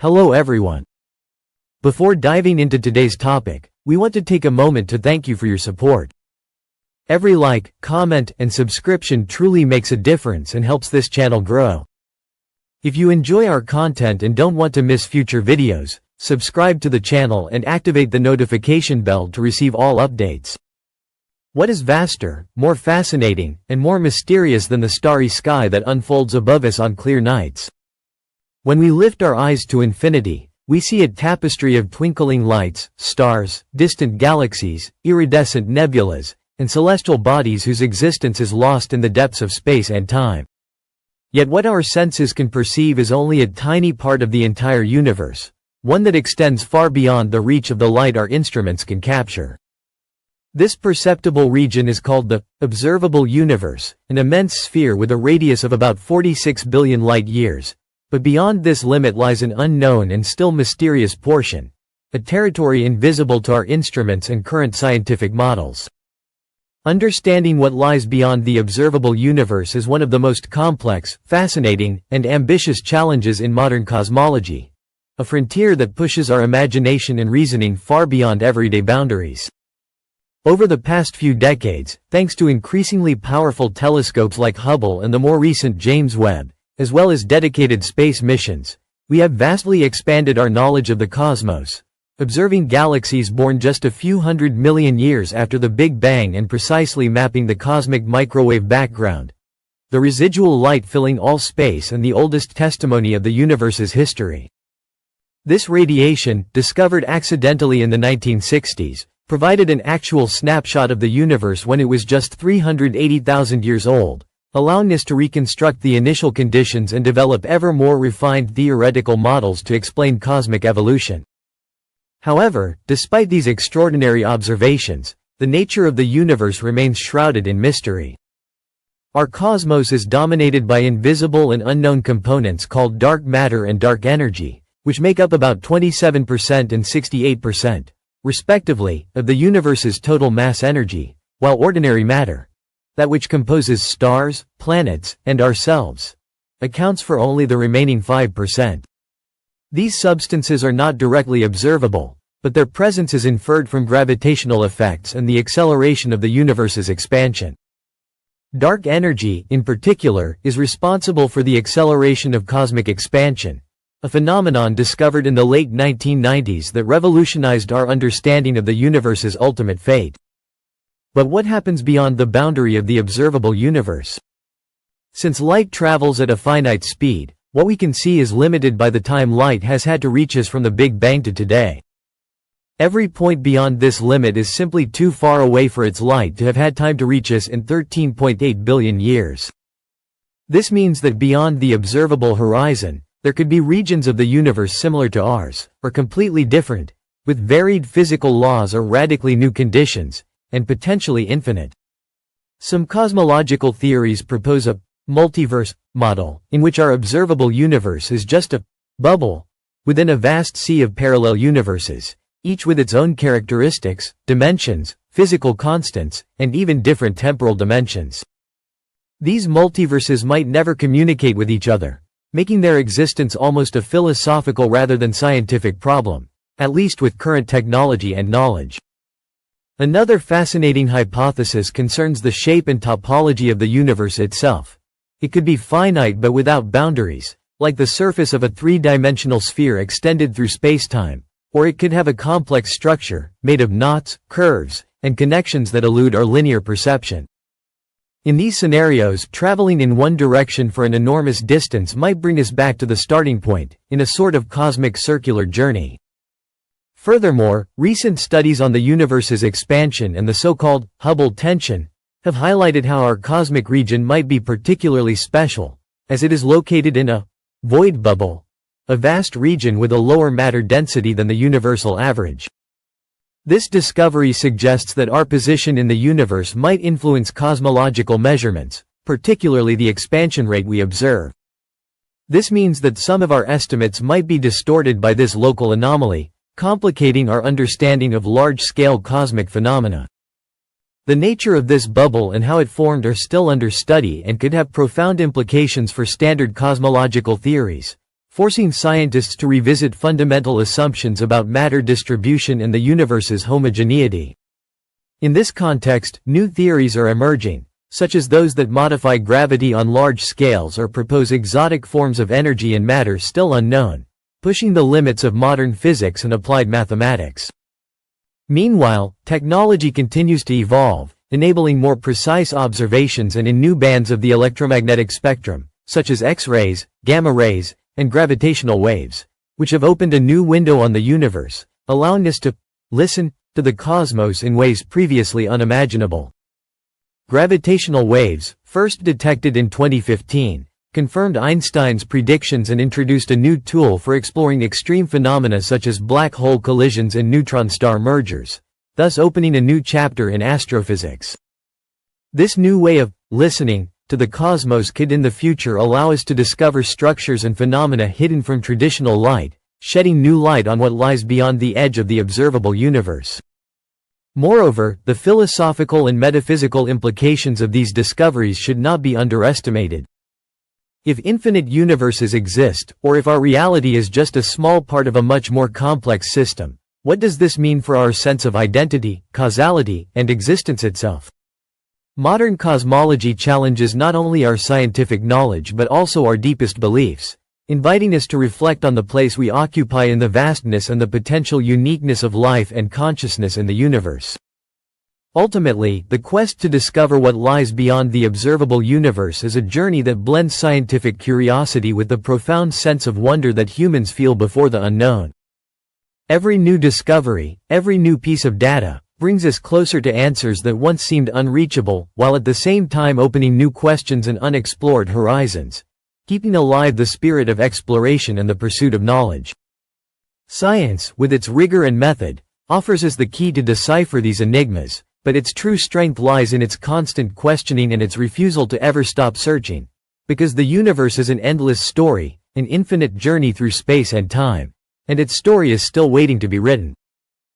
Hello everyone. Before diving into today's topic, we want to take a moment to thank you for your support. Every like, comment, and subscription truly makes a difference and helps this channel grow. If you enjoy our content and don't want to miss future videos, subscribe to the channel and activate the notification bell to receive all updates. What is vaster, more fascinating, and more mysterious than the starry sky that unfolds above us on clear nights? When we lift our eyes to infinity, we see a tapestry of twinkling lights, stars, distant galaxies, iridescent nebulas, and celestial bodies whose existence is lost in the depths of space and time. Yet what our senses can perceive is only a tiny part of the entire universe, one that extends far beyond the reach of the light our instruments can capture. This perceptible region is called the observable universe, an immense sphere with a radius of about 46 billion light-years. But beyond this limit lies an unknown and still mysterious portion, a territory invisible to our instruments and current scientific models. Understanding what lies beyond the observable universe is one of the most complex, fascinating, and ambitious challenges in modern cosmology, a frontier that pushes our imagination and reasoning far beyond everyday boundaries. Over the past few decades, thanks to increasingly powerful telescopes like Hubble and the more recent James Webb, as well as dedicated space missions, we have vastly expanded our knowledge of the cosmos, observing galaxies born just a few 100 million years after the Big Bang and precisely mapping the cosmic microwave background, the residual light filling all space and the oldest testimony of the universe's history. This radiation, discovered accidentally in the 1960s, provided an actual snapshot of the universe when it was just 380,000 years old, allowing us to reconstruct the initial conditions and develop ever more refined theoretical models to explain cosmic evolution. However, despite these extraordinary observations, the nature of the universe remains shrouded in mystery. Our cosmos is dominated by invisible and unknown components called dark matter and dark energy, which make up about 27% and 68%, respectively, of the universe's total mass energy, while ordinary matter, that which composes stars, planets, and ourselves, accounts for only the remaining 5%. These substances are not directly observable, but their presence is inferred from gravitational effects and the acceleration of the universe's expansion. Dark energy, in particular, is responsible for the acceleration of cosmic expansion, a phenomenon discovered in the late 1990s that revolutionized our understanding of the universe's ultimate fate. But what happens beyond the boundary of the observable universe? Since light travels at a finite speed, what we can see is limited by the time light has had to reach us from the Big Bang to today. Every point beyond this limit is simply too far away for its light to have had time to reach us in 13.8 billion years. This means that beyond the observable horizon, there could be regions of the universe similar to ours, or completely different, with varied physical laws or radically new conditions, and potentially infinite. Some cosmological theories propose a multiverse model, in which our observable universe is just a bubble within a vast sea of parallel universes, each with its own characteristics, dimensions, physical constants, and even different temporal dimensions. These multiverses might never communicate with each other, making their existence almost a philosophical rather than scientific problem, at least with current technology and knowledge. Another fascinating hypothesis concerns the shape and topology of the universe itself. It could be finite but without boundaries, like the surface of a three-dimensional sphere extended through spacetime, or it could have a complex structure, made of knots, curves, and connections that elude our linear perception. In these scenarios, traveling in one direction for an enormous distance might bring us back to the starting point, in a sort of cosmic circular journey. Furthermore, recent studies on the universe's expansion and the so-called Hubble tension have highlighted how our cosmic region might be particularly special, as it is located in a void bubble, a vast region with a lower matter density than the universal average. This discovery suggests that our position in the universe might influence cosmological measurements, particularly the expansion rate we observe. This means that some of our estimates might be distorted by this local anomaly, complicating our understanding of large-scale cosmic phenomena. The nature of this bubble and how it formed are still under study and could have profound implications for standard cosmological theories. forcing scientists to revisit fundamental assumptions about matter distribution and the universe's homogeneity. In this context, new theories are emerging, such as those that modify gravity on large scales or propose exotic forms of energy and matter still unknown, pushing the limits of modern physics and applied mathematics. Meanwhile, technology continues to evolve, enabling more precise observations and in new bands of the electromagnetic spectrum, such as X-rays, gamma rays, and gravitational waves, which have opened a new window on the universe, allowing us to listen to the cosmos in ways previously unimaginable. Gravitational waves, first detected in 2015, confirmed Einstein's predictions and introduced a new tool for exploring extreme phenomena such as black hole collisions and neutron-star mergers, thus opening a new chapter in astrophysics. This new way of listening to the cosmos could in the future allow us to discover structures and phenomena hidden from traditional light, shedding new light on what lies beyond the edge of the observable universe. Moreover, the philosophical and metaphysical implications of these discoveries should not be underestimated. If infinite universes exist, or if our reality is just a small part of a much more complex system, what does this mean for our sense of identity, causality, and existence itself? Modern cosmology challenges not only our scientific knowledge but also our deepest beliefs, inviting us to reflect on the place we occupy in the vastness and the potential uniqueness of life and consciousness in the universe. Ultimately, the quest to discover what lies beyond the observable universe is a journey that blends scientific curiosity with the profound sense of wonder that humans feel before the unknown. Every new discovery, every new piece of data, brings us closer to answers that once seemed unreachable, while at the same time opening new questions and unexplored horizons, keeping alive the spirit of exploration and the pursuit of knowledge. Science, with its rigor and method, offers us the key to decipher these enigmas, but its true strength lies in its constant questioning and its refusal to ever stop searching, because the universe is an endless story, an infinite journey through space and time, and its story is still waiting to be written.